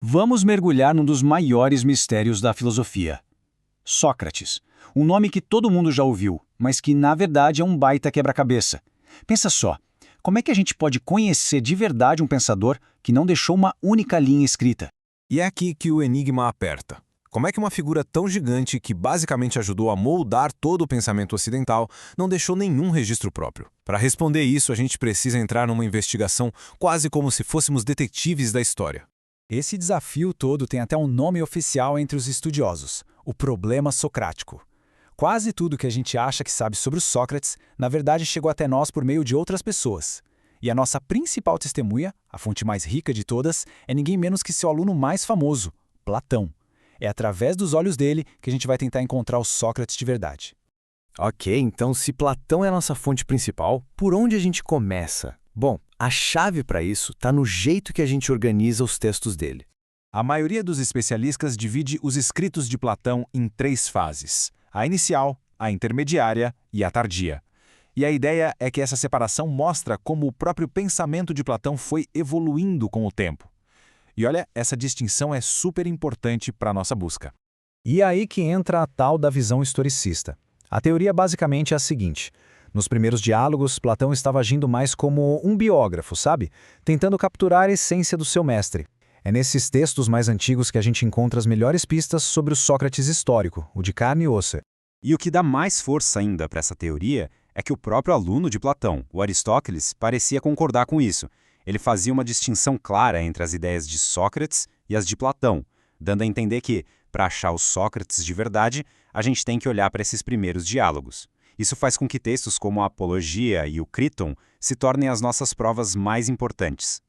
Vamos mergulhar num dos maiores mistérios da filosofia. Sócrates. Um nome que todo mundo já ouviu, mas que na verdade é um baita quebra-cabeça. Pensa só, como é que a gente pode conhecer de verdade um pensador que não deixou uma única linha escrita? E é aqui que o enigma aperta. Como é que uma figura tão gigante que basicamente ajudou a moldar todo o pensamento ocidental não deixou nenhum registro próprio? Para responder isso, a gente precisa entrar numa investigação quase como se fôssemos detetives da história. Esse desafio todo tem até um nome oficial entre os estudiosos: o problema socrático. Quase tudo que a gente acha que sabe sobre o Sócrates, na verdade chegou até nós por meio de outras pessoas. E a nossa principal testemunha, a fonte mais rica de todas, é ninguém menos que seu aluno mais famoso, Platão. É através dos olhos dele que a gente vai tentar encontrar o Sócrates de verdade. Ok, então se Platão é a nossa fonte principal, por onde a gente começa? Bom, a chave para isso está no jeito que a gente organiza os textos dele. A maioria dos especialistas divide os escritos de Platão em 3 fases: a inicial, a intermediária e a tardia. E a ideia é que essa separação mostra como o próprio pensamento de Platão foi evoluindo com o tempo. E olha, essa distinção é super importante para a nossa busca. E é aí que entra a tal da visão historicista. A teoria basicamente é a seguinte: nos primeiros diálogos, Platão estava agindo mais como um biógrafo, sabe? Tentando capturar a essência do seu mestre. É nesses textos mais antigos que a gente encontra as melhores pistas sobre o Sócrates histórico, o de carne e osso. E o que dá mais força ainda para essa teoria é que o próprio aluno de Platão, o Aristóteles, parecia concordar com isso. Ele fazia uma distinção clara entre as ideias de Sócrates e as de Platão, dando a entender que, para achar o Sócrates de verdade, a gente tem que olhar para esses primeiros diálogos. Isso faz com que textos como a Apologia e o Críton se tornem as nossas provas mais importantes.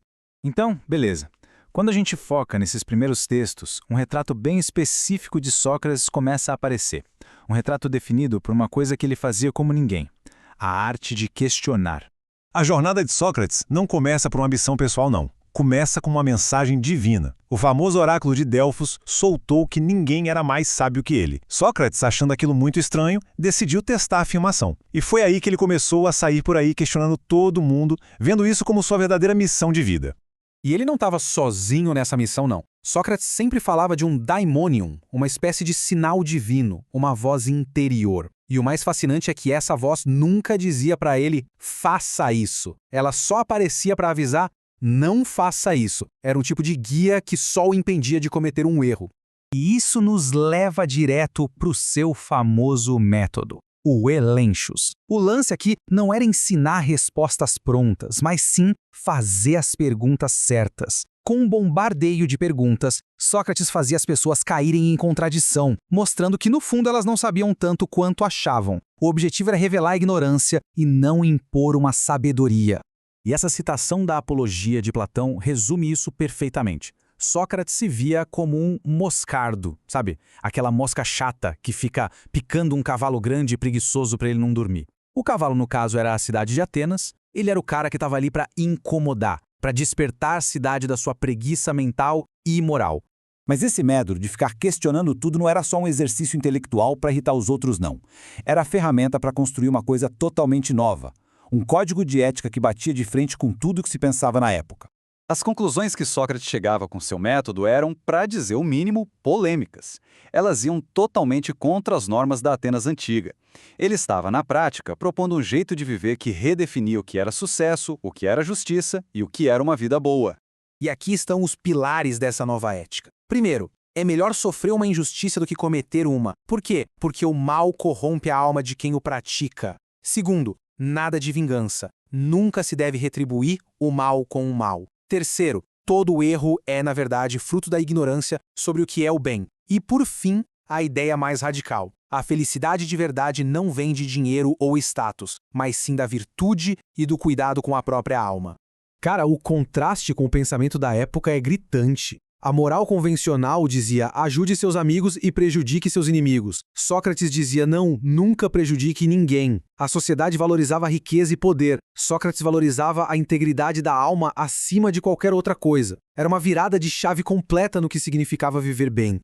Então, beleza. Quando a gente foca nesses primeiros textos, um retrato bem específico de Sócrates começa a aparecer. Um retrato definido por uma coisa que ele fazia como ninguém: a arte de questionar. A jornada de Sócrates não começa por uma ambição pessoal, não. Começa com uma mensagem divina. O famoso oráculo de Delfos soltou que ninguém era mais sábio que ele. Sócrates, achando aquilo muito estranho, decidiu testar a afirmação. E foi aí que ele começou a sair por aí questionando todo mundo, vendo isso como sua verdadeira missão de vida. E ele não estava sozinho nessa missão, não. Sócrates sempre falava de um daimonium, uma espécie de sinal divino, uma voz interior. E o mais fascinante é que essa voz nunca dizia para ele, faça isso. Ela só aparecia para avisar, não faça isso. Era um tipo de guia que só o impedia de cometer um erro. E isso nos leva direto para o seu famoso método, o elenchus. O lance aqui não era ensinar respostas prontas, mas sim fazer as perguntas certas. Com um bombardeio de perguntas, Sócrates fazia as pessoas caírem em contradição, mostrando que no fundo elas não sabiam tanto quanto achavam. O objetivo era revelar a ignorância e não impor uma sabedoria. E essa citação da Apologia de Platão resume isso perfeitamente. Sócrates se via como um moscardo, sabe? Aquela mosca chata que fica picando um cavalo grande e preguiçoso para ele não dormir. O cavalo, no caso, era a cidade de Atenas. Ele era o cara que estava ali para incomodar, para despertar a cidade da sua preguiça mental e moral. Mas esse método de ficar questionando tudo não era só um exercício intelectual para irritar os outros, não. Era a ferramenta para construir uma coisa totalmente nova. Um código de ética que batia de frente com tudo que se pensava na época. As conclusões que Sócrates chegava com seu método eram, para dizer o mínimo, polêmicas. Elas iam totalmente contra as normas da Atenas antiga. Ele estava, na prática, propondo um jeito de viver que redefinia o que era sucesso, o que era justiça e o que era uma vida boa. E aqui estão os pilares dessa nova ética. Primeiro, é melhor sofrer uma injustiça do que cometer uma. Por quê? Porque o mal corrompe a alma de quem o pratica. Segundo, nada de vingança. Nunca se deve retribuir o mal com o mal. Terceiro, todo erro é, na verdade, fruto da ignorância sobre o que é o bem. E, por fim, a ideia mais radical. A felicidade de verdade não vem de dinheiro ou status, mas sim da virtude e do cuidado com a própria alma. Cara, o contraste com o pensamento da época é gritante. A moral convencional dizia, ajude seus amigos e prejudique seus inimigos. Sócrates dizia, não, nunca prejudique ninguém. A sociedade valorizava a riqueza e poder. Sócrates valorizava a integridade da alma acima de qualquer outra coisa. Era uma virada de chave completa no que significava viver bem.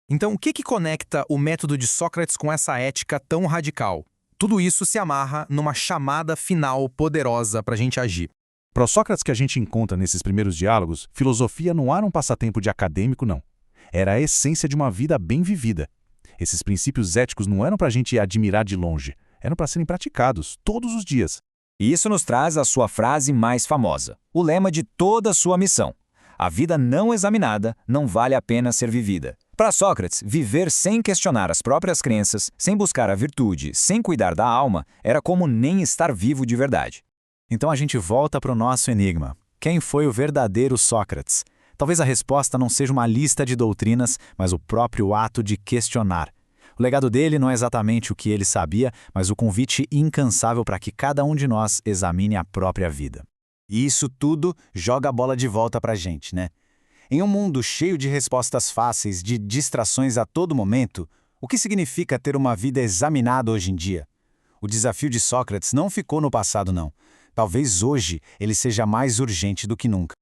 Então, o que conecta o método de Sócrates com essa ética tão radical? Tudo isso se amarra numa chamada final poderosa para a gente agir. Para os Sócrates que a gente encontra nesses primeiros diálogos, filosofia não era um passatempo de acadêmico, não. Era a essência de uma vida bem vivida. Esses princípios éticos não eram para a gente admirar de longe, eram para serem praticados todos os dias. E isso nos traz a sua frase mais famosa, o lema de toda a sua missão. A vida não examinada não vale a pena ser vivida. Para Sócrates, viver sem questionar as próprias crenças, sem buscar a virtude, sem cuidar da alma, era como nem estar vivo de verdade. Então a gente volta para o nosso enigma. Quem foi o verdadeiro Sócrates? Talvez a resposta não seja uma lista de doutrinas, mas o próprio ato de questionar. O legado dele não é exatamente o que ele sabia, mas o convite incansável para que cada um de nós examine a própria vida. E isso tudo joga a bola de volta para a gente, né? Em um mundo cheio de respostas fáceis, de distrações a todo momento, o que significa ter uma vida examinada hoje em dia? O desafio de Sócrates não ficou no passado, não. Talvez hoje ele seja mais urgente do que nunca.